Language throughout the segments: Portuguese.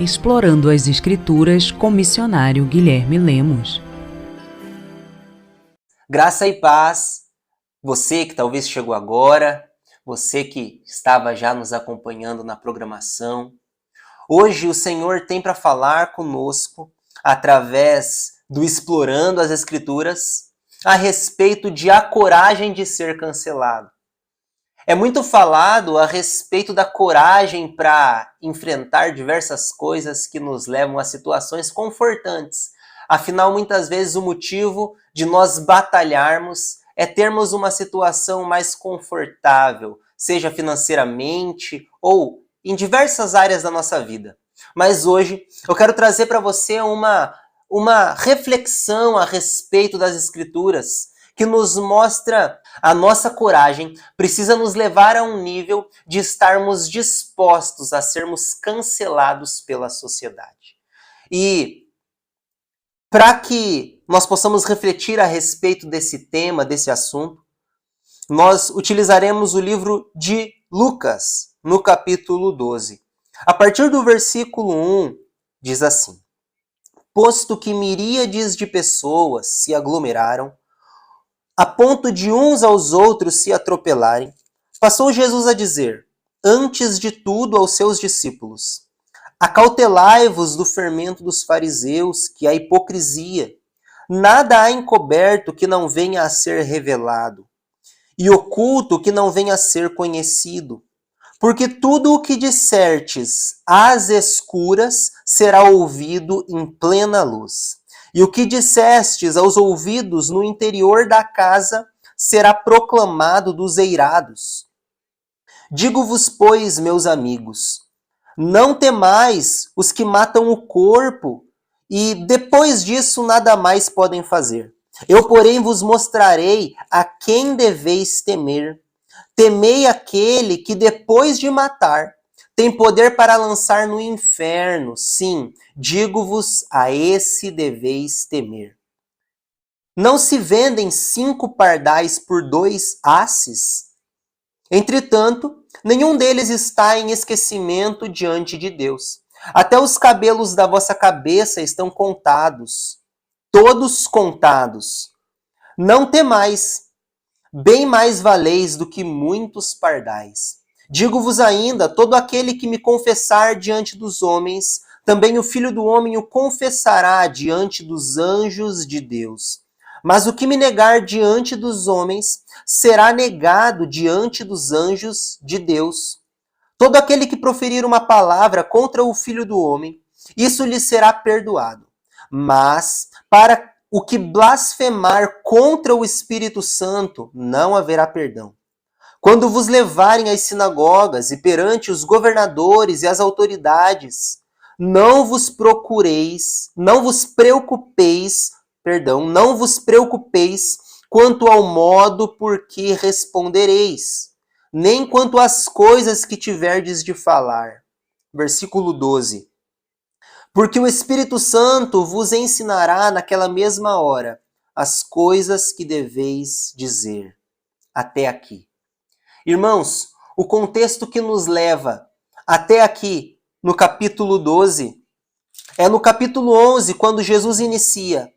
Explorando as Escrituras com missionário Guilherme Lemos. Graça e paz, você que talvez chegou agora, você que estava já nos acompanhando na programação. Hoje o Senhor tem para falar conosco, através do Explorando as Escrituras, a respeito de a coragem de ser cancelado. É muito falado a respeito da coragem para enfrentar diversas coisas que nos levam a situações confortantes. Afinal, muitas vezes o motivo de nós batalharmos é termos uma situação mais confortável, seja financeiramente ou em diversas áreas da nossa vida. Mas hoje eu quero trazer para você uma reflexão a respeito das Escrituras, que nos mostra a nossa coragem precisa nos levar a um nível de estarmos dispostos a sermos cancelados pela sociedade. E para que nós possamos refletir a respeito desse tema, desse assunto, nós utilizaremos o livro de Lucas, no capítulo 12. A partir do versículo 1, diz assim: Posto que miríades de pessoas se aglomeraram, a ponto de uns aos outros se atropelarem, passou Jesus a dizer, antes de tudo aos seus discípulos, acautelai-vos do fermento dos fariseus, que é a hipocrisia. Nada há encoberto que não venha a ser revelado, e oculto que não venha a ser conhecido. Porque tudo o que dissertes às escuras será ouvido em plena luz. E o que dissestes aos ouvidos no interior da casa será proclamado dos eirados. Digo-vos, pois, meus amigos, não temais os que matam o corpo e depois disso nada mais podem fazer. Eu, porém, vos mostrarei a quem deveis temer. Temei aquele que depois de matar tem poder para lançar no inferno. Sim, digo-vos, a esse deveis temer. Não se vendem 5 pardais por 2 asses? Entretanto, nenhum deles está em esquecimento diante de Deus. Até os cabelos da vossa cabeça estão contados, todos contados. Não temais, bem mais valeis do que muitos pardais. Digo-vos ainda, todo aquele que me confessar diante dos homens, também o Filho do Homem o confessará diante dos anjos de Deus. Mas o que me negar diante dos homens, será negado diante dos anjos de Deus. Todo aquele que proferir uma palavra contra o Filho do Homem, isso lhe será perdoado. Mas, para o que blasfemar contra o Espírito Santo, não haverá perdão. Quando vos levarem às sinagogas e perante os governadores e as autoridades, não vos preocupeis quanto ao modo por que respondereis, nem quanto às coisas que tiverdes de falar. Versículo 12. Porque o Espírito Santo vos ensinará naquela mesma hora as coisas que deveis dizer. Até aqui. Irmãos, o contexto que nos leva até aqui, no capítulo 12, é no capítulo 11, quando Jesus inicia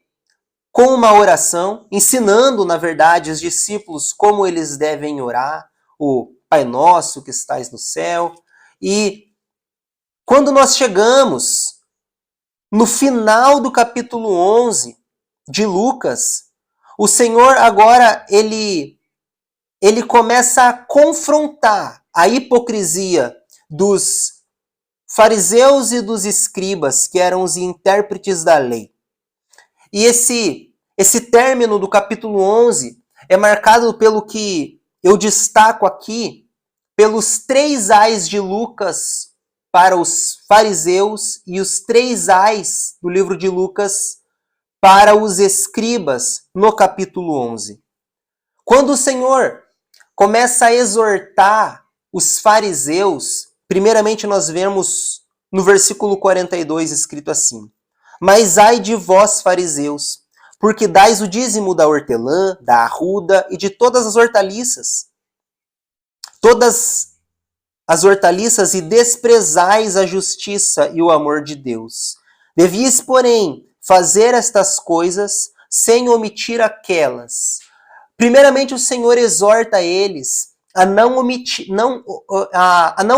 com uma oração, ensinando, na verdade, os discípulos como eles devem orar, o Pai Nosso que estais no céu. E quando nós chegamos no final do capítulo 11 de Lucas, o Senhor agora, ele começa a confrontar a hipocrisia dos fariseus e dos escribas, que eram os intérpretes da lei. E esse término do capítulo 11 é marcado pelo que eu destaco aqui, pelos 3 ais de Lucas para os fariseus e os 3 ais do livro de Lucas para os escribas no capítulo 11. Quando o Senhor começa a exortar os fariseus, primeiramente nós vemos no versículo 42 escrito assim: Mas ai de vós, fariseus, porque dais o dízimo da hortelã, da arruda e de todas as hortaliças. Todas as hortaliças e desprezais a justiça e o amor de Deus. Devias, porém, fazer estas coisas sem omitir aquelas. Primeiramente, o Senhor exorta eles a não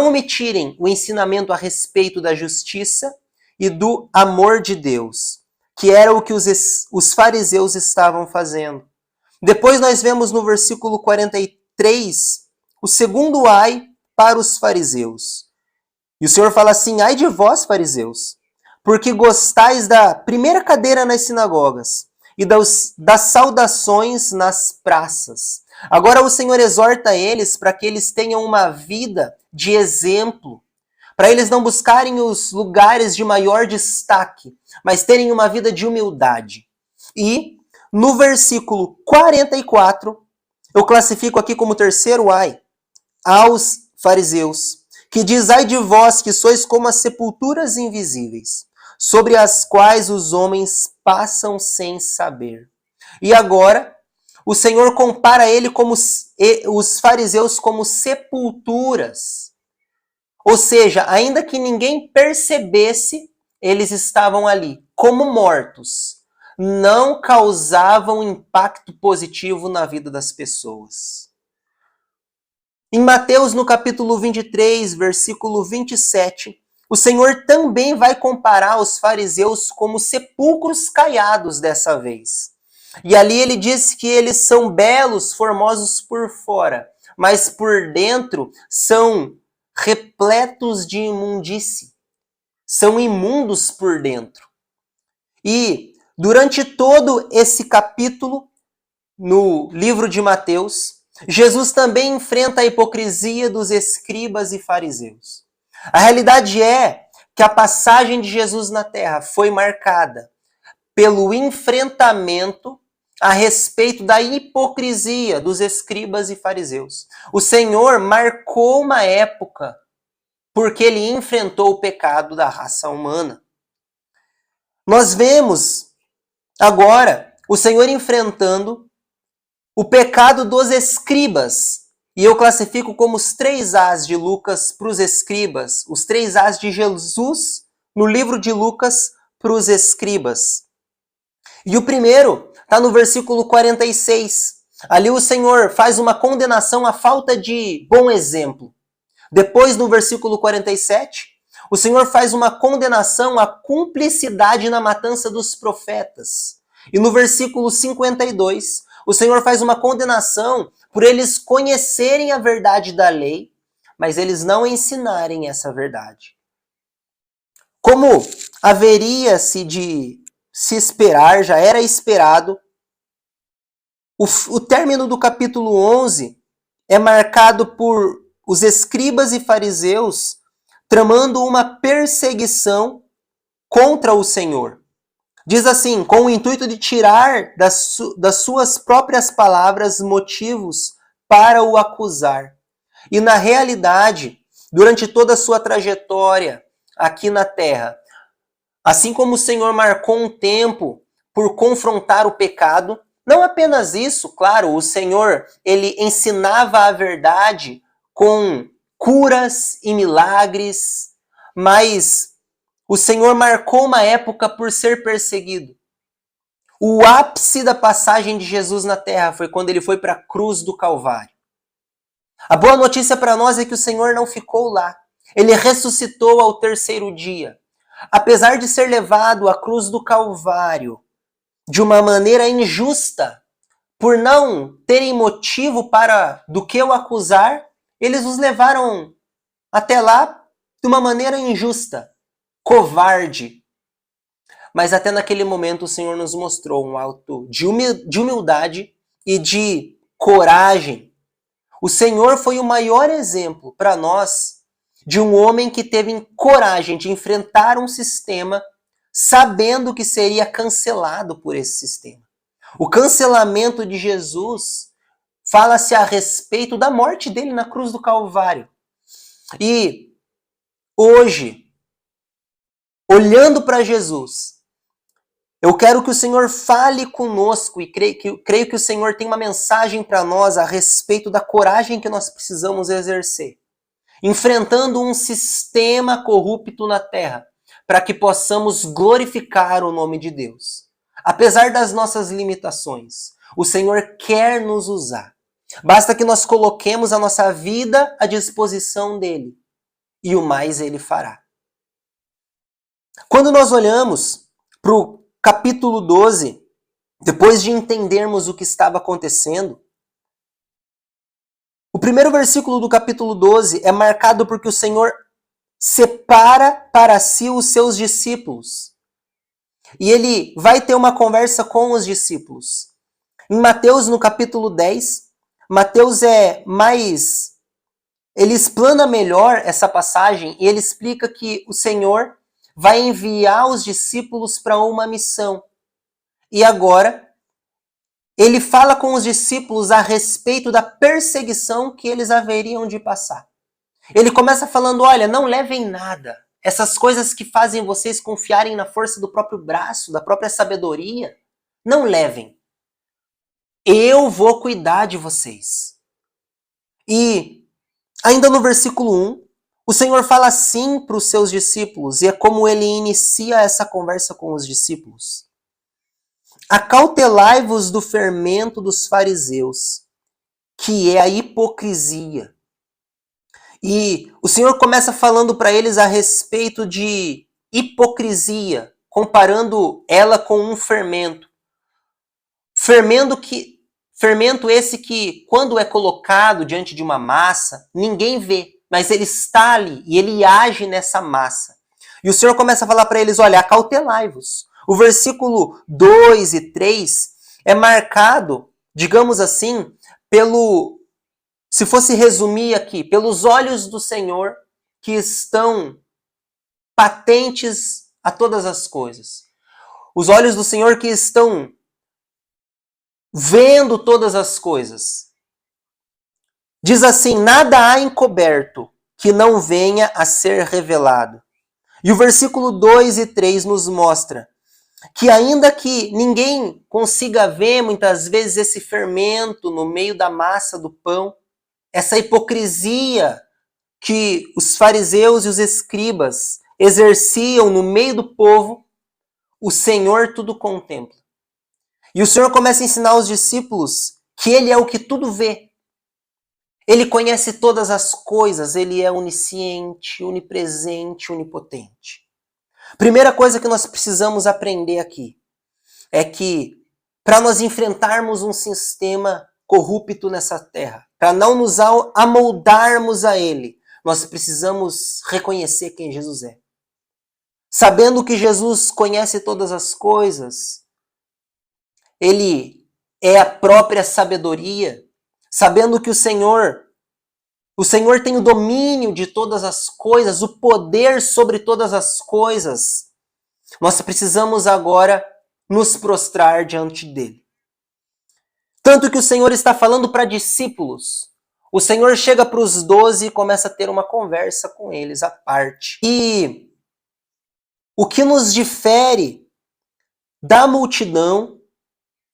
omitirem o ensinamento a respeito da justiça e do amor de Deus, que era o que os fariseus estavam fazendo. Depois nós vemos no versículo 43 o segundo ai para os fariseus. E o Senhor fala assim: ai de vós, fariseus, porque gostais da primeira cadeira nas sinagogas e das saudações nas praças. Agora o Senhor exorta eles para que eles tenham uma vida de exemplo, para eles não buscarem os lugares de maior destaque, mas terem uma vida de humildade. E no versículo 44, eu classifico aqui como terceiro ai, aos fariseus, que diz: ai de vós que sois como as sepulturas invisíveis, sobre as quais os homens passam sem saber. E agora, o Senhor compara ele como os fariseus como sepulturas. Ou seja, ainda que ninguém percebesse, eles estavam ali, como mortos. Não causavam impacto positivo na vida das pessoas. Em Mateus, no capítulo 23, versículo 27, o Senhor também vai comparar os fariseus como sepulcros caiados dessa vez. E ali ele diz que eles são belos, formosos por fora, mas por dentro são repletos de imundície. São imundos por dentro. E durante todo esse capítulo, no livro de Mateus, Jesus também enfrenta a hipocrisia dos escribas e fariseus. A realidade é que a passagem de Jesus na terra foi marcada pelo enfrentamento a respeito da hipocrisia dos escribas e fariseus. O Senhor marcou uma época porque ele enfrentou o pecado da raça humana. Nós vemos agora o Senhor enfrentando o pecado dos escribas. E eu classifico como os 3 As de Lucas para os escribas, os 3 As de Jesus no livro de Lucas para os escribas. E o primeiro está no versículo 46. Ali o Senhor faz uma condenação à falta de bom exemplo. Depois, no versículo 47, o Senhor faz uma condenação à cumplicidade na matança dos profetas. E no versículo 52, o Senhor faz uma condenação por eles conhecerem a verdade da lei, mas eles não ensinarem essa verdade. Como haveria-se de se esperar, já era esperado, o término do capítulo 11 é marcado por os escribas e fariseus tramando uma perseguição contra o Senhor. Diz assim, com o intuito de tirar das suas próprias palavras motivos para o acusar. E na realidade, durante toda a sua trajetória aqui na terra, assim como o Senhor marcou um tempo por confrontar o pecado, não apenas isso, claro, o Senhor, ele ensinava a verdade com curas e milagres, mas o Senhor marcou uma época por ser perseguido. O ápice da passagem de Jesus na terra foi quando ele foi para a cruz do Calvário. A boa notícia para nós é que o Senhor não ficou lá. Ele ressuscitou ao 3º dia. Apesar de ser levado à cruz do Calvário de uma maneira injusta, por não terem motivo do que o acusar, eles os levaram até lá de uma maneira injusta, covarde. Mas até naquele momento o Senhor nos mostrou um ato de humildade e de coragem. O Senhor foi o maior exemplo para nós de um homem que teve coragem de enfrentar um sistema sabendo que seria cancelado por esse sistema. O cancelamento de Jesus fala-se a respeito da morte dele na cruz do Calvário. E hoje, olhando para Jesus, eu quero que o Senhor fale conosco e creio que o Senhor tem uma mensagem para nós a respeito da coragem que nós precisamos exercer. enfrentando um sistema corrupto na terra, para que possamos glorificar o nome de Deus. Apesar das nossas limitações, o Senhor quer nos usar. Basta que nós coloquemos a nossa vida à disposição dele, e o mais ele fará. Quando nós olhamos para o capítulo 12, depois de entendermos o que estava acontecendo, o primeiro versículo do capítulo 12 é marcado porque o Senhor separa para si os seus discípulos. E ele vai ter uma conversa com os discípulos. Em Mateus, no capítulo 10, Mateus ele explana melhor essa passagem e ele explica que o Senhor vai enviar os discípulos para uma missão. E agora, ele fala com os discípulos a respeito da perseguição que eles haveriam de passar. Ele começa falando, olha, não levem nada. Essas coisas que fazem vocês confiarem na força do próprio braço, da própria sabedoria, não levem. Eu vou cuidar de vocês. E ainda no versículo 1, o Senhor fala assim para os seus discípulos, e é como ele inicia essa conversa com os discípulos. Acautelai-vos do fermento dos fariseus, que é a hipocrisia. E o Senhor começa falando para eles a respeito de hipocrisia, comparando ela com um fermento. Fermento esse que, quando é colocado diante de uma massa, ninguém vê, mas ele está ali e ele age nessa massa. E o Senhor começa a falar para eles, olha, acautelai-vos. O versículo 2 e 3 é marcado, digamos assim, se fosse resumir aqui, pelos olhos do Senhor que estão patentes a todas as coisas. Os olhos do Senhor que estão vendo todas as coisas. Diz assim, nada há encoberto que não venha a ser revelado. E o versículo 2 e 3 nos mostra que ainda que ninguém consiga ver muitas vezes esse fermento no meio da massa do pão, essa hipocrisia que os fariseus e os escribas exerciam no meio do povo, o Senhor tudo contempla. E o Senhor começa a ensinar aos discípulos que ele é o que tudo vê. Ele conhece todas as coisas, ele é onisciente, onipresente, onipotente. Primeira coisa que nós precisamos aprender aqui é que para nós enfrentarmos um sistema corrupto nessa terra, para não nos amoldarmos a ele, nós precisamos reconhecer quem Jesus é. Sabendo que Jesus conhece todas as coisas, ele é a própria sabedoria, sabendo que o Senhor tem o domínio de todas as coisas, o poder sobre todas as coisas. Nós precisamos agora nos prostrar diante dele. Tanto que o Senhor está falando para discípulos. O Senhor chega para os 12 e começa a ter uma conversa com eles à parte. E o que nos difere da multidão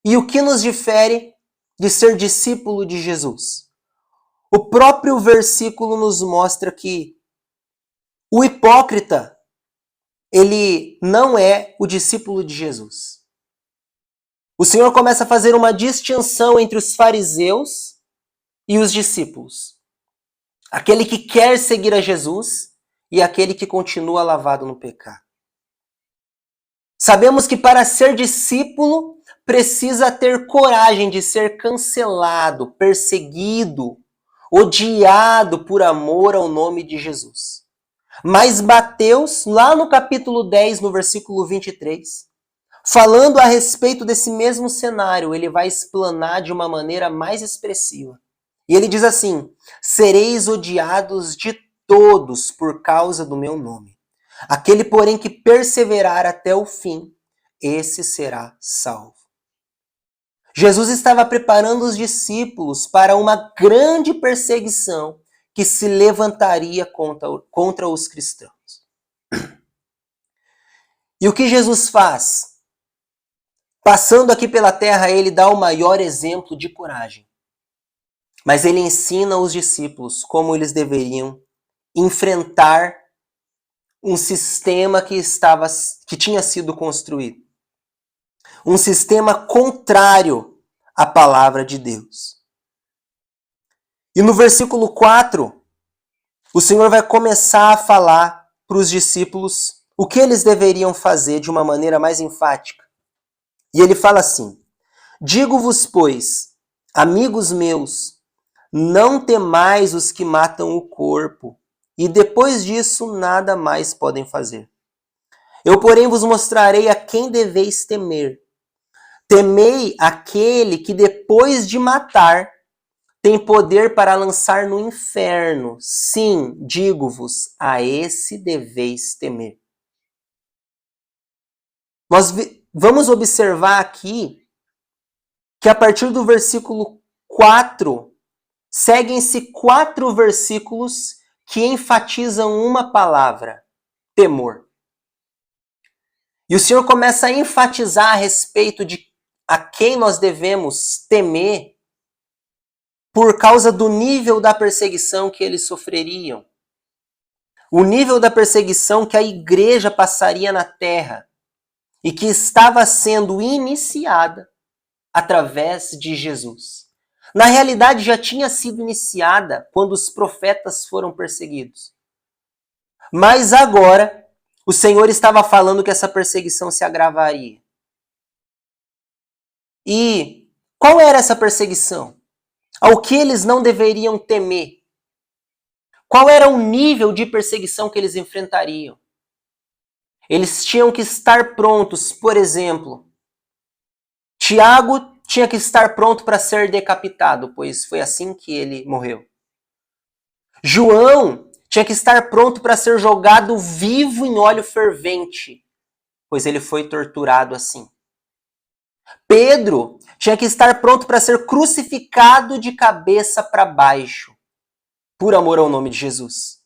e o que nos difere de ser discípulo de Jesus? O próprio versículo nos mostra que o hipócrita, ele não é o discípulo de Jesus. O Senhor começa a fazer uma distinção entre os fariseus e os discípulos. Aquele que quer seguir a Jesus e aquele que continua lavado no pecado. Sabemos que para ser discípulo precisa ter coragem de ser cancelado, perseguido, odiado por amor ao nome de Jesus. Mas Mateus, lá no capítulo 10, no versículo 23, falando a respeito desse mesmo cenário, ele vai explanar de uma maneira mais expressiva. E ele diz assim, sereis odiados de todos por causa do meu nome. Aquele, porém, que perseverar até o fim, esse será salvo. Jesus estava preparando os discípulos para uma grande perseguição que se levantaria contra os cristãos. E o que Jesus faz? Passando aqui pela terra, ele dá o maior exemplo de coragem. Mas ele ensina os discípulos como eles deveriam enfrentar um sistema que tinha sido construído. Um sistema contrário à palavra de Deus. E no versículo 4, o Senhor vai começar a falar para os discípulos o que eles deveriam fazer de uma maneira mais enfática. E ele fala assim: digo-vos, pois, amigos meus, não temais os que matam o corpo, e depois disso nada mais podem fazer. Eu, porém, vos mostrarei a quem deveis temer. Temei aquele que depois de matar tem poder para lançar no inferno. Sim, digo-vos, a esse deveis temer. Nós vamos observar aqui que a partir do versículo 4, seguem-se 4 versículos que enfatizam uma palavra: temor. E o Senhor começa a enfatizar a respeito de a quem nós devemos temer por causa do nível da perseguição que eles sofreriam. O nível da perseguição que a igreja passaria na terra e que estava sendo iniciada através de Jesus. Na realidade, já tinha sido iniciada quando os profetas foram perseguidos. Mas agora, o Senhor estava falando que essa perseguição se agravaria. E qual era essa perseguição? Ao que eles não deveriam temer? Qual era o nível de perseguição que eles enfrentariam? Eles tinham que estar prontos, por exemplo, Tiago tinha que estar pronto para ser decapitado, pois foi assim que ele morreu. João tinha que estar pronto para ser jogado vivo em óleo fervente, pois ele foi torturado assim. Pedro tinha que estar pronto para ser crucificado de cabeça para baixo, por amor ao nome de Jesus.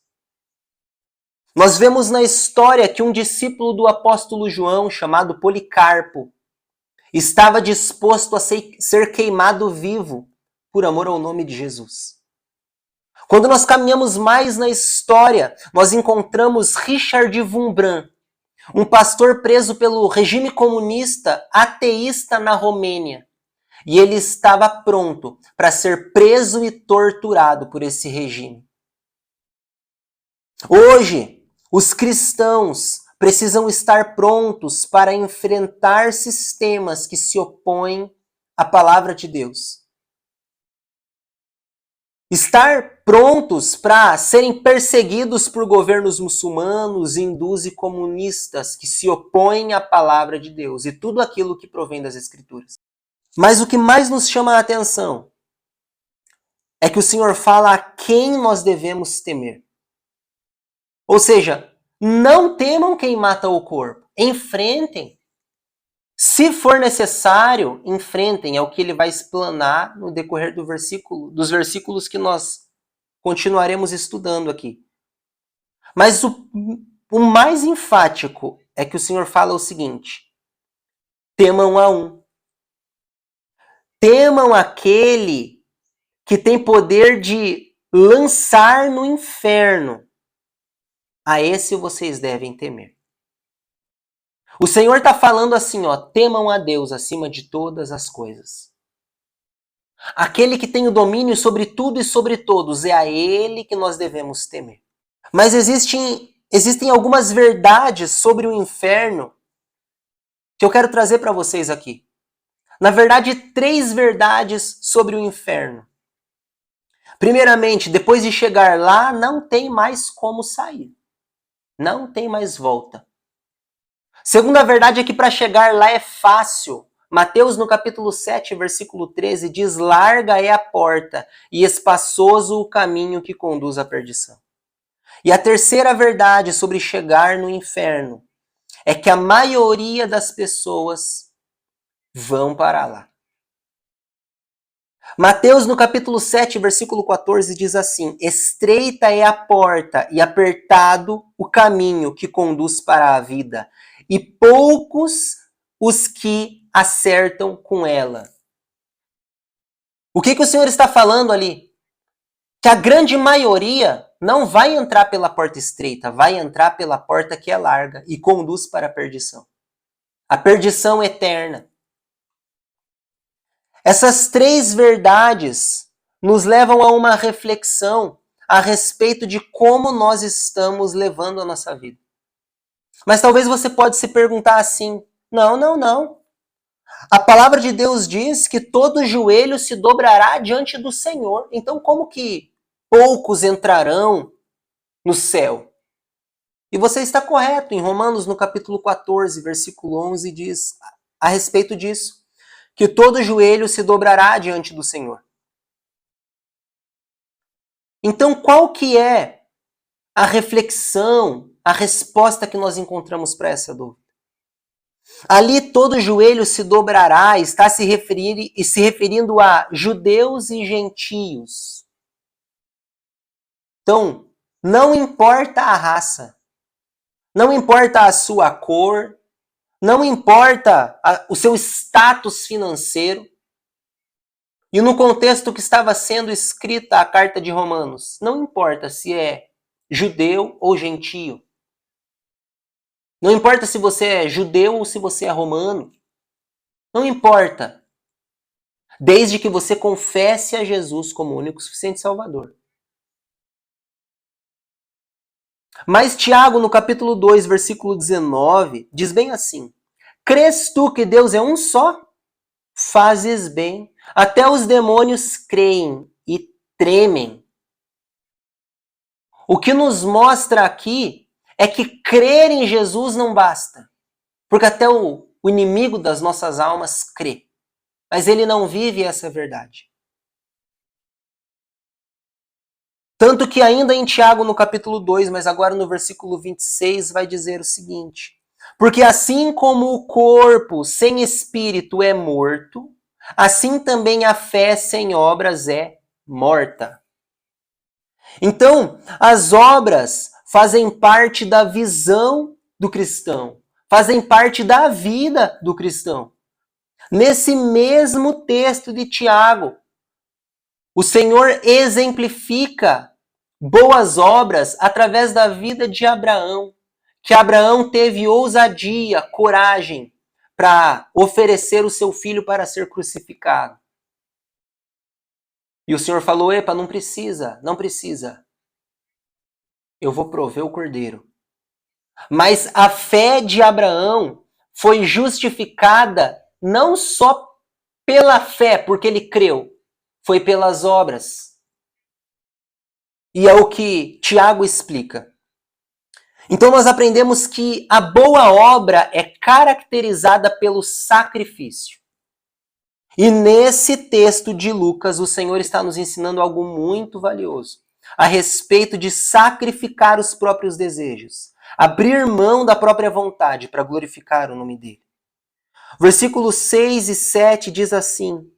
Nós vemos na história que um discípulo do apóstolo João, chamado Policarpo, estava disposto a ser queimado vivo por amor ao nome de Jesus. Quando nós caminhamos mais na história, nós encontramos Richard Wurmbrand, um pastor preso pelo regime comunista ateísta na Romênia. E ele estava pronto para ser preso e torturado por esse regime. Hoje, os cristãos precisam estar prontos para enfrentar sistemas que se opõem à palavra de Deus. Estar prontos para serem perseguidos por governos muçulmanos, hindus e comunistas que se opõem à palavra de Deus e tudo aquilo que provém das Escrituras. Mas o que mais nos chama a atenção é que o Senhor fala a quem nós devemos temer. Ou seja, não temam quem mata o corpo. Enfrentem. Se for necessário, enfrentem. É o que ele vai explanar no decorrer dos versículos que nós continuaremos estudando aqui. Mas o mais enfático é que o Senhor fala o seguinte: temam a um. Temam aquele que tem poder de lançar no inferno. A esse vocês devem temer. O Senhor está falando assim, temam a Deus acima de todas as coisas. Aquele que tem o domínio sobre tudo e sobre todos, é a Ele que nós devemos temer. Mas existem algumas verdades sobre o inferno que eu quero trazer para vocês aqui. Na verdade, 3 verdades sobre o inferno. Primeiramente, depois de chegar lá, não tem mais como sair. Não tem mais volta. Segunda verdade é que para chegar lá é fácil. Mateus, no capítulo 7, versículo 13, diz: larga é a porta e espaçoso o caminho que conduz à perdição. E a terceira verdade sobre chegar no inferno é que a maioria das pessoas vão para lá. Mateus, no capítulo 7, versículo 14, diz assim: estreita é a porta e apertado o caminho que conduz para a vida, e poucos os que acertam com ela. O que o Senhor está falando ali? Que a grande maioria não vai entrar pela porta estreita, vai entrar pela porta que é larga e conduz para a perdição. A perdição eterna. Essas três verdades nos levam a uma reflexão a respeito de como nós estamos levando a nossa vida. Mas talvez você pode se perguntar assim, não. A palavra de Deus diz que todo joelho se dobrará diante do Senhor. Então como que poucos entrarão no céu? E você está correto, em Romanos, no capítulo 14, versículo 11, diz a respeito disso, que todo joelho se dobrará diante do Senhor. Então, qual que é a reflexão, a resposta que nós encontramos para essa dúvida? Ali todo joelho se dobrará, está se referindo a judeus e gentios. Então, não importa a raça, não importa a sua cor, não importa o seu status financeiro. E no contexto que estava sendo escrita a carta de Romanos, não importa se é judeu ou gentio. Não importa se você é judeu ou se você é romano. Não importa. Desde que você confesse a Jesus como o único e suficiente Salvador. Mas Tiago, no capítulo 2, versículo 19, diz bem assim: crês tu que Deus é um só? Fazes bem. Até os demônios creem e tremem. O que nos mostra aqui é que crer em Jesus não basta. Porque até o inimigo das nossas almas crê. Mas ele não vive essa verdade. Tanto que ainda em Tiago, no capítulo 2, mas agora no versículo 26, vai dizer o seguinte: porque assim como o corpo sem espírito é morto, assim também a fé sem obras é morta. Então, as obras fazem parte da visão do cristão, fazem parte da vida do cristão. Nesse mesmo texto de Tiago, o Senhor exemplifica boas obras através da vida de Abraão, que Abraão teve ousadia, coragem para oferecer o seu filho para ser crucificado. E o Senhor falou: epa, não precisa. Eu vou prover o cordeiro. Mas a fé de Abraão foi justificada não só pela fé, porque ele creu, foi pelas obras. E é o que Tiago explica. Então nós aprendemos que a boa obra é caracterizada pelo sacrifício. E nesse texto de Lucas, o Senhor está nos ensinando algo muito valioso a respeito de sacrificar os próprios desejos, abrir mão da própria vontade para glorificar o nome dele. Versículos 6 e 7 diz assim: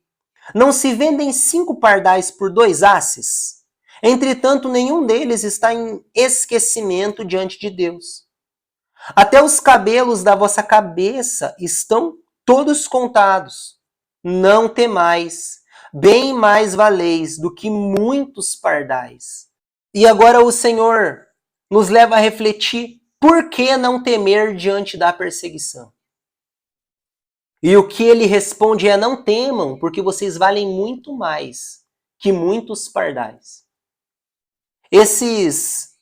não se vendem 5 pardais por 2 asses? Entretanto, nenhum deles está em esquecimento diante de Deus. Até os cabelos da vossa cabeça estão todos contados. Não temais, bem mais valeis do que muitos pardais. E agora o Senhor nos leva a refletir por que não temer diante da perseguição. E o que ele responde é: não temam, porque vocês valem muito mais que muitos pardais. Esse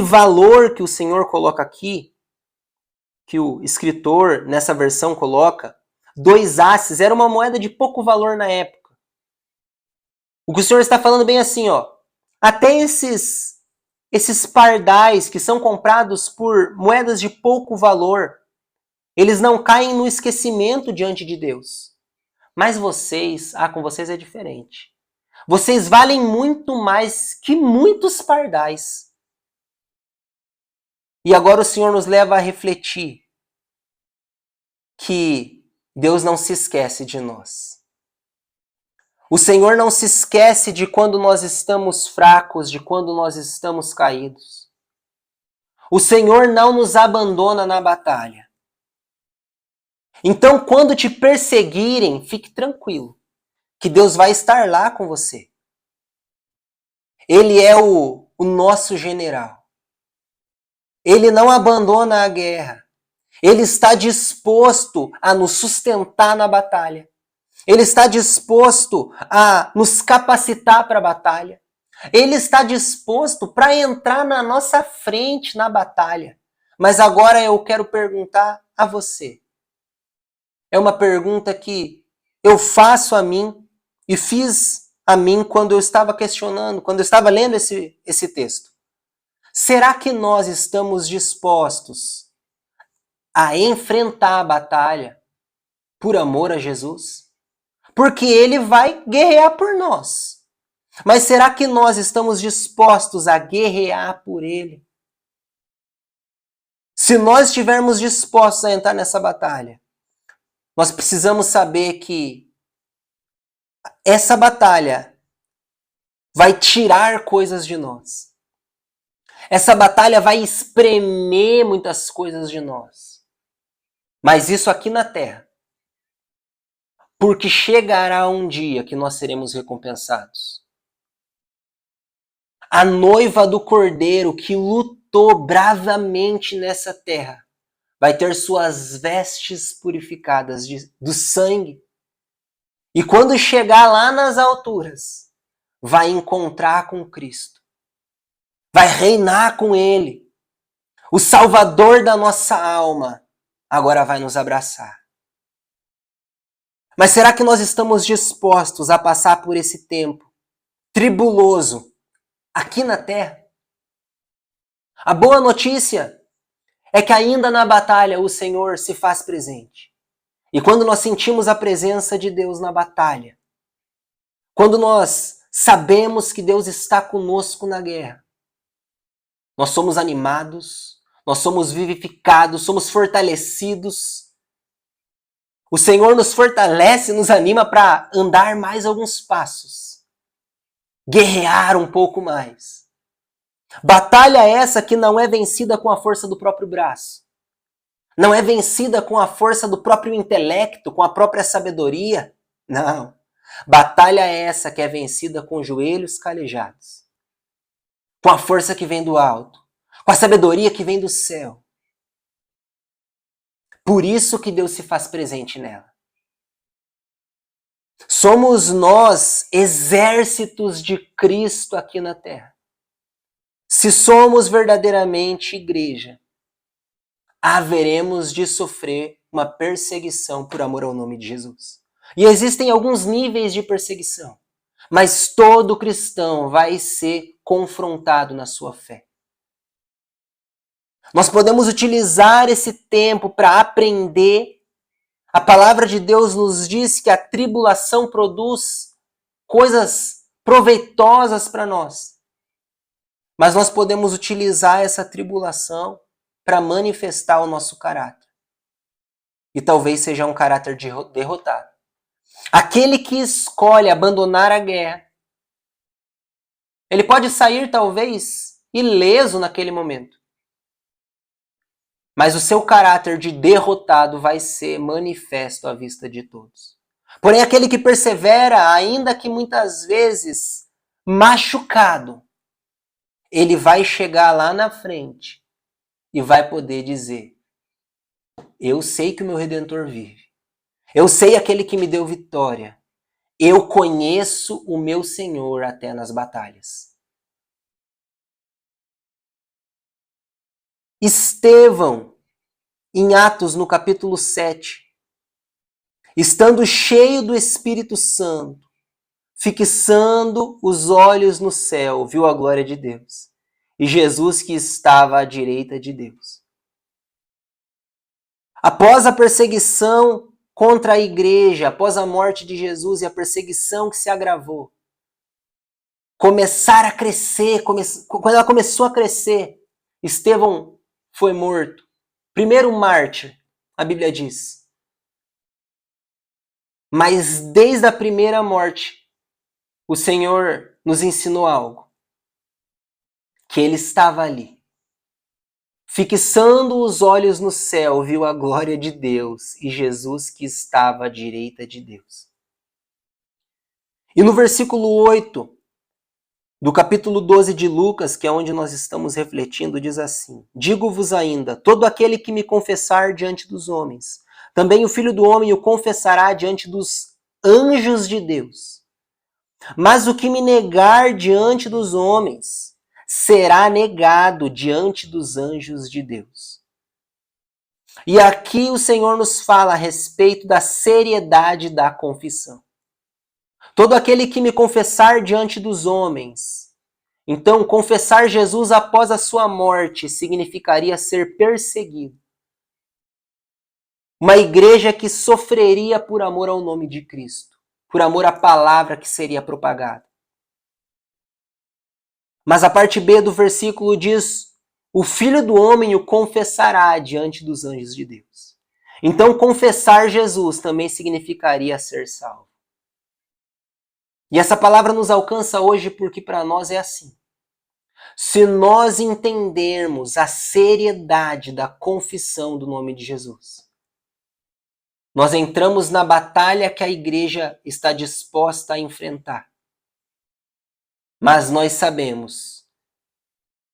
valor que o Senhor coloca aqui, que o escritor nessa versão coloca, 2 asses, era uma moeda de pouco valor na época. O que o Senhor está falando bem assim, ó, até esses pardais que são comprados por moedas de pouco valor, eles não caem no esquecimento diante de Deus. Mas vocês, com vocês é diferente. Vocês valem muito mais que muitos pardais. E agora o Senhor nos leva a refletir que Deus não se esquece de nós. O Senhor não se esquece de quando nós estamos fracos, de quando nós estamos caídos. O Senhor não nos abandona na batalha. Então, quando te perseguirem, fique tranquilo, que Deus vai estar lá com você. Ele é o nosso general. Ele não abandona a guerra. Ele está disposto a nos sustentar na batalha. Ele está disposto a nos capacitar para a batalha. Ele está disposto para entrar na nossa frente na batalha. Mas agora eu quero perguntar a você. É uma pergunta que eu faço a mim e fiz a mim quando eu estava questionando, quando eu estava lendo esse texto. Será que nós estamos dispostos a enfrentar a batalha por amor a Jesus? Porque ele vai guerrear por nós. Mas será que nós estamos dispostos a guerrear por ele? Se nós estivermos dispostos a entrar nessa batalha, nós precisamos saber que essa batalha vai tirar coisas de nós. Essa batalha vai espremer muitas coisas de nós. Mas isso aqui na terra. Porque chegará um dia que nós seremos recompensados. A noiva do Cordeiro que lutou bravamente nessa terra vai ter suas vestes purificadas do sangue. E quando chegar lá nas alturas, vai encontrar com Cristo. Vai reinar com Ele. O Salvador da nossa alma agora vai nos abraçar. Mas será que nós estamos dispostos a passar por esse tempo tribuloso aqui na terra? A boa notícia é que ainda na batalha o Senhor se faz presente. E quando nós sentimos a presença de Deus na batalha, quando nós sabemos que Deus está conosco na guerra, nós somos animados, nós somos vivificados, somos fortalecidos. O Senhor nos fortalece, nos anima para andar mais alguns passos, guerrear um pouco mais. Batalha essa que não é vencida com a força do próprio braço, não é vencida com a força do próprio intelecto, com a própria sabedoria, não. Batalha essa que é vencida com joelhos calejados, com a força que vem do alto, com a sabedoria que vem do céu. Por isso que Deus se faz presente nela. Somos nós exércitos de Cristo aqui na terra. Se somos verdadeiramente igreja, haveremos de sofrer uma perseguição por amor ao nome de Jesus. E existem alguns níveis de perseguição, mas todo cristão vai ser confrontado na sua fé. Nós podemos utilizar esse tempo para aprender. A palavra de Deus nos diz que a tribulação produz coisas proveitosas para nós. Mas nós podemos utilizar essa tribulação para manifestar o nosso caráter. E talvez seja um caráter derrotado. Aquele que escolhe abandonar a guerra, ele pode sair talvez ileso naquele momento. Mas o seu caráter de derrotado vai ser manifesto à vista de todos. Porém, aquele que persevera, ainda que muitas vezes machucado, ele vai chegar lá na frente e vai poder dizer: eu sei que o meu Redentor vive. Eu sei aquele que me deu vitória. Eu conheço o meu Senhor até nas batalhas. Estevão, em Atos, no capítulo 7, estando cheio do Espírito Santo, fixando os olhos no céu, viu a glória de Deus e Jesus que estava à direita de Deus. Após a perseguição contra a igreja, após a morte de Jesus e a perseguição que se agravou, começar a crescer, quando ela começou a crescer, Estevão foi morto. Primeiro mártir, a Bíblia diz. Mas desde a primeira morte, o Senhor nos ensinou algo. Que ele estava ali. Fixando os olhos no céu, viu a glória de Deus e Jesus que estava à direita de Deus. E no versículo 8, Do capítulo 12 de Lucas, que é onde nós estamos refletindo, diz assim: Digo-vos ainda, todo aquele que me confessar diante dos homens, também o Filho do Homem o confessará diante dos anjos de Deus. Mas o que me negar diante dos homens, será negado diante dos anjos de Deus. E aqui o Senhor nos fala a respeito da seriedade da confissão. Todo aquele que me confessar diante dos homens. Então, confessar Jesus após a sua morte significaria ser perseguido. Uma igreja que sofreria por amor ao nome de Cristo, por amor à palavra que seria propagada. Mas a parte B do versículo diz: o Filho do Homem o confessará diante dos anjos de Deus. Então, confessar Jesus também significaria ser salvo. E essa palavra nos alcança hoje porque para nós é assim. Se nós entendermos a seriedade da confissão do nome de Jesus, nós entramos na batalha que a igreja está disposta a enfrentar. Mas nós sabemos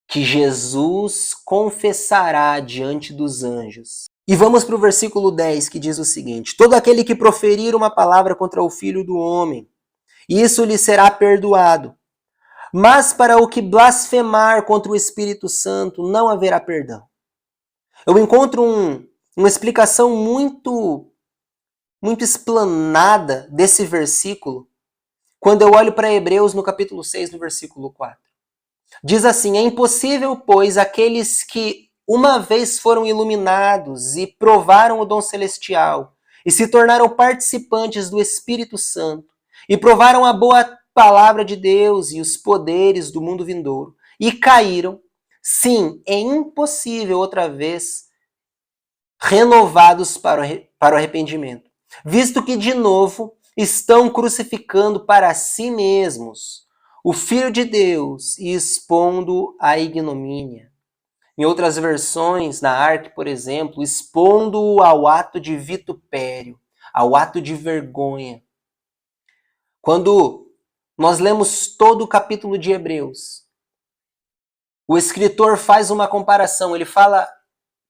que Jesus confessará diante dos anjos. E vamos para o versículo 10, que diz o seguinte: todo aquele que proferir uma palavra contra o Filho do Homem, isso lhe será perdoado. Mas para o que blasfemar contra o Espírito Santo, não haverá perdão. Eu encontro uma explicação muito explanada desse versículo quando eu olho para Hebreus no capítulo 6, no versículo 4. Diz assim: é impossível, pois, aqueles que uma vez foram iluminados e provaram o dom celestial e se tornaram participantes do Espírito Santo e provaram a boa palavra de Deus e os poderes do mundo vindouro e caíram, sim, é impossível outra vez renovados para o arrependimento, visto que de novo estão crucificando para si mesmos o Filho de Deus e expondo a ignomínia. Em outras versões, na Ark, por exemplo, expondo-o ao ato de vitupério, ao ato de vergonha. Quando nós lemos todo o capítulo de Hebreus, o escritor faz uma comparação. Ele fala,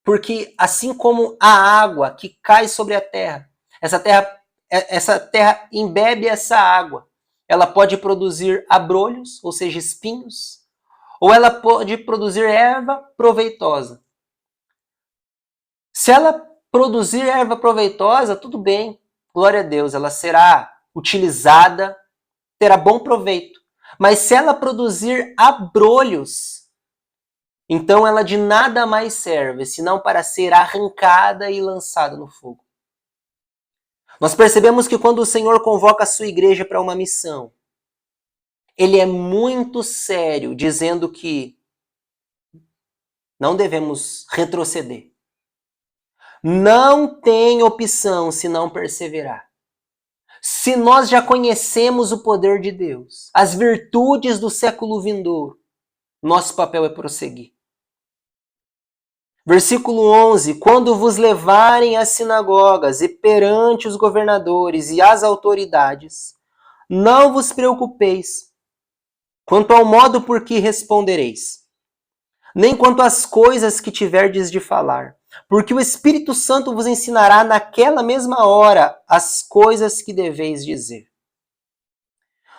porque assim como a água que cai sobre a terra, essa terra embebe essa água, ela pode produzir abrolhos, ou seja, espinhos, ou ela pode produzir erva proveitosa. Se ela produzir erva proveitosa, tudo bem, glória a Deus, ela será utilizada, terá bom proveito. Mas se ela produzir abrolhos, então ela de nada mais serve, senão para ser arrancada e lançada no fogo. Nós percebemos que quando o Senhor convoca a sua igreja para uma missão, ele é muito sério, dizendo que não devemos retroceder. Não tem opção se não perseverar. Se nós já conhecemos o poder de Deus, as virtudes do século vindouro, nosso papel é prosseguir. Versículo 11: quando vos levarem às sinagogas e perante os governadores e as autoridades, não vos preocupeis quanto ao modo por que respondereis, nem quanto às coisas que tiverdes de falar, porque o Espírito Santo vos ensinará naquela mesma hora as coisas que deveis dizer.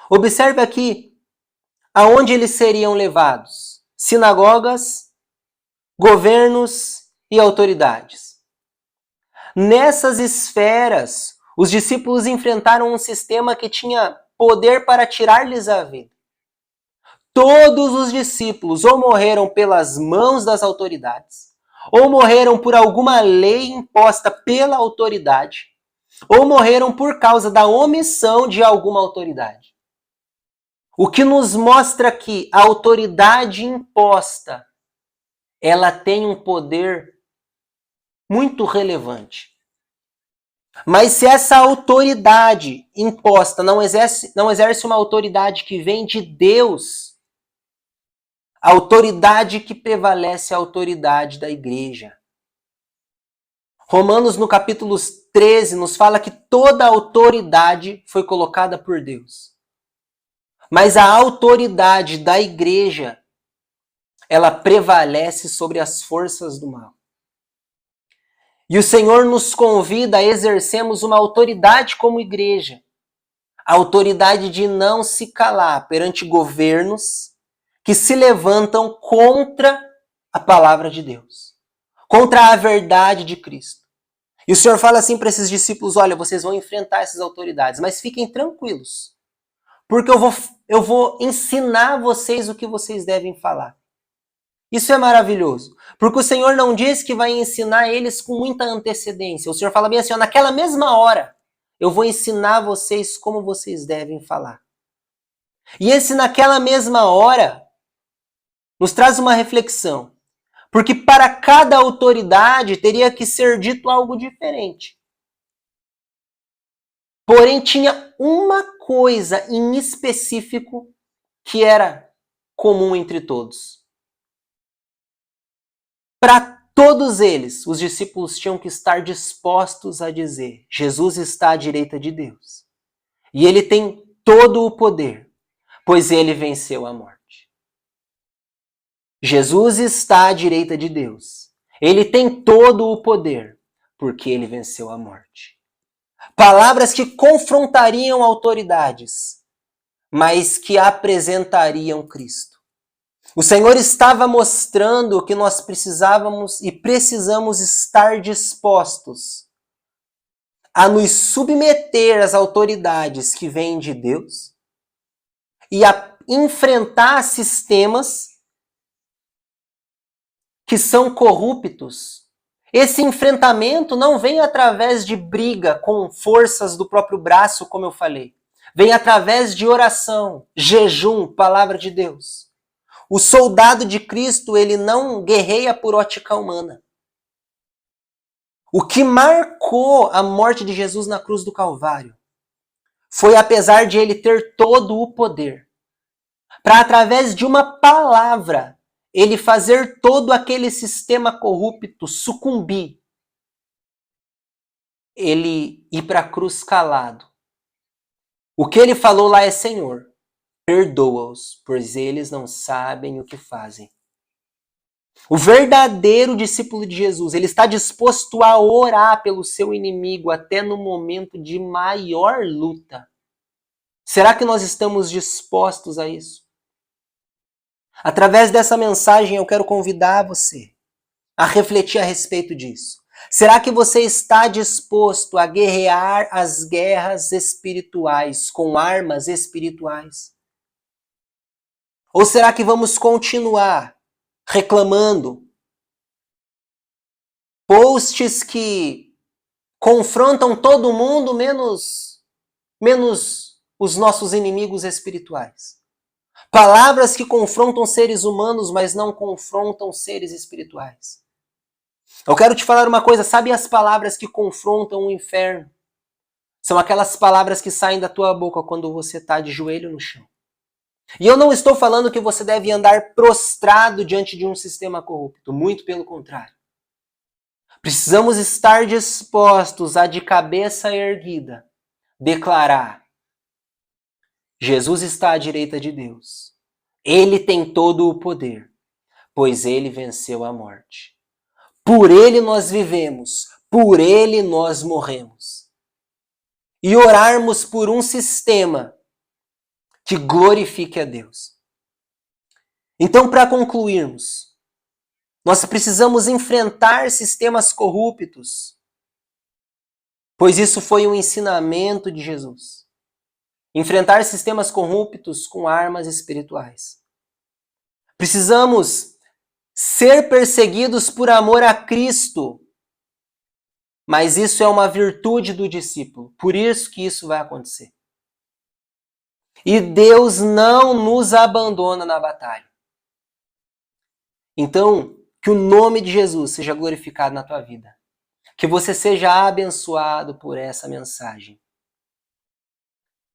Observe aqui aonde eles seriam levados: sinagogas, governos e autoridades. Nessas esferas, os discípulos enfrentaram um sistema que tinha poder para tirar-lhes a vida. Todos os discípulos ou morreram pelas mãos das autoridades, ou morreram por alguma lei imposta pela autoridade, ou morreram por causa da omissão de alguma autoridade. O que nos mostra que a autoridade imposta, ela tem um poder muito relevante. Mas se essa autoridade imposta não exerce uma autoridade que vem de Deus, a autoridade que prevalece é a autoridade da igreja. Romanos, no capítulo 13, nos fala que toda a autoridade foi colocada por Deus. Mas a autoridade da igreja, ela prevalece sobre as forças do mal. E o Senhor nos convida a exercermos uma autoridade como igreja. A autoridade de não se calar perante governos que se levantam contra a palavra de Deus, contra a verdade de Cristo. E o Senhor fala assim para esses discípulos, olha, vocês vão enfrentar essas autoridades, mas fiquem tranquilos, porque eu vou ensinar vocês o que vocês devem falar. Isso é maravilhoso, porque o Senhor não diz que vai ensinar eles com muita antecedência. O Senhor fala bem assim, ó, naquela mesma hora, eu vou ensinar vocês como vocês devem falar. E esse naquela mesma hora nos traz uma reflexão, porque para cada autoridade teria que ser dito algo diferente. Porém, tinha uma coisa em específico que era comum entre todos. Para todos eles, os discípulos tinham que estar dispostos a dizer: Jesus está à direita de Deus. E ele tem todo o poder, pois ele venceu a morte. Jesus está à direita de Deus. Ele tem todo o poder, porque ele venceu a morte. Palavras que confrontariam autoridades, mas que apresentariam Cristo. O Senhor estava mostrando que nós precisávamos e precisamos estar dispostos a nos submeter às autoridades que vêm de Deus e a enfrentar sistemas que são corruptos. Esse enfrentamento não vem através de briga com forças do próprio braço, como eu falei. Vem através de oração, jejum, palavra de Deus. O soldado de Cristo, ele não guerreia por ótica humana. O que marcou a morte de Jesus na cruz do Calvário foi, apesar de ele ter todo o poder, para através de uma palavra, ele fazer todo aquele sistema corrupto sucumbir. Ele ir para a cruz calado. O que ele falou lá é: Senhor, perdoa-os, pois eles não sabem o que fazem. O verdadeiro discípulo de Jesus, ele está disposto a orar pelo seu inimigo até no momento de maior luta. Será que nós estamos dispostos a isso? Através dessa mensagem eu quero convidar você a refletir a respeito disso. Será que você está disposto a guerrear as guerras espirituais com armas espirituais? Ou será que vamos continuar reclamando posts que confrontam todo mundo menos os nossos inimigos espirituais? Palavras que confrontam seres humanos, mas não confrontam seres espirituais. Eu quero te falar uma coisa, sabe as palavras que confrontam o inferno? São aquelas palavras que saem da tua boca quando você está de joelho no chão. E eu não estou falando que você deve andar prostrado diante de um sistema corrupto, muito pelo contrário. Precisamos estar dispostos a, de cabeça erguida, declarar: Jesus está à direita de Deus. Ele tem todo o poder, pois ele venceu a morte. Por ele nós vivemos, por ele nós morremos. E orarmos por um sistema que glorifique a Deus. Então, para concluirmos, nós precisamos enfrentar sistemas corruptos, pois isso foi um ensinamento de Jesus. Enfrentar sistemas corruptos com armas espirituais. Precisamos ser perseguidos por amor a Cristo. Mas isso é uma virtude do discípulo. Por isso que isso vai acontecer. E Deus não nos abandona na batalha. Então, que o nome de Jesus seja glorificado na tua vida. Que você seja abençoado por essa mensagem.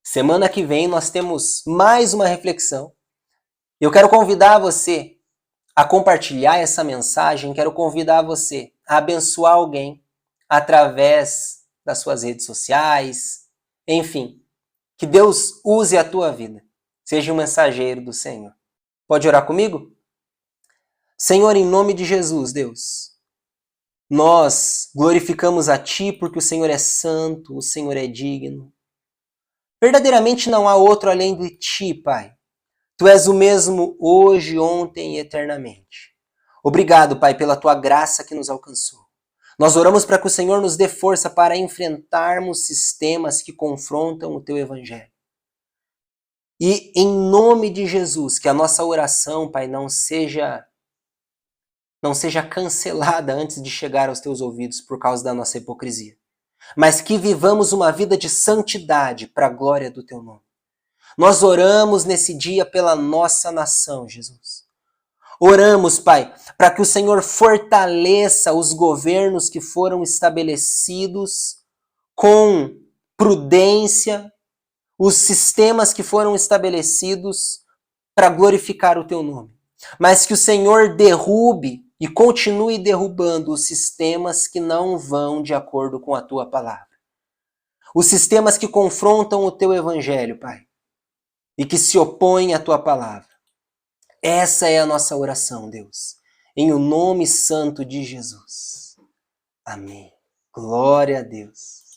Semana que vem nós temos mais uma reflexão. Eu quero convidar você a compartilhar essa mensagem, quero convidar você a abençoar alguém através das suas redes sociais, enfim, que Deus use a tua vida. Seja um mensageiro do Senhor. Pode orar comigo? Senhor, em nome de Jesus, Deus, nós glorificamos a Ti porque o Senhor é santo, o Senhor é digno. Verdadeiramente não há outro além de Ti, Pai. Tu és o mesmo hoje, ontem e eternamente. Obrigado, Pai, pela Tua graça que nos alcançou. Nós oramos para que o Senhor nos dê força para enfrentarmos sistemas que confrontam o Teu Evangelho. E em nome de Jesus, que a nossa oração, Pai, não seja cancelada antes de chegar aos Teus ouvidos por causa da nossa hipocrisia, mas que vivamos uma vida de santidade para a glória do Teu nome. Nós oramos nesse dia pela nossa nação, Jesus. Oramos, Pai, para que o Senhor fortaleça os governos que foram estabelecidos com prudência, os sistemas que foram estabelecidos para glorificar o Teu nome. Mas que o Senhor derrube e continue derrubando os sistemas que não vão de acordo com a Tua palavra. Os sistemas que confrontam o Teu Evangelho, Pai, e que se opõem à Tua palavra. Essa é a nossa oração, Deus, em o nome santo de Jesus. Amém. Glória a Deus.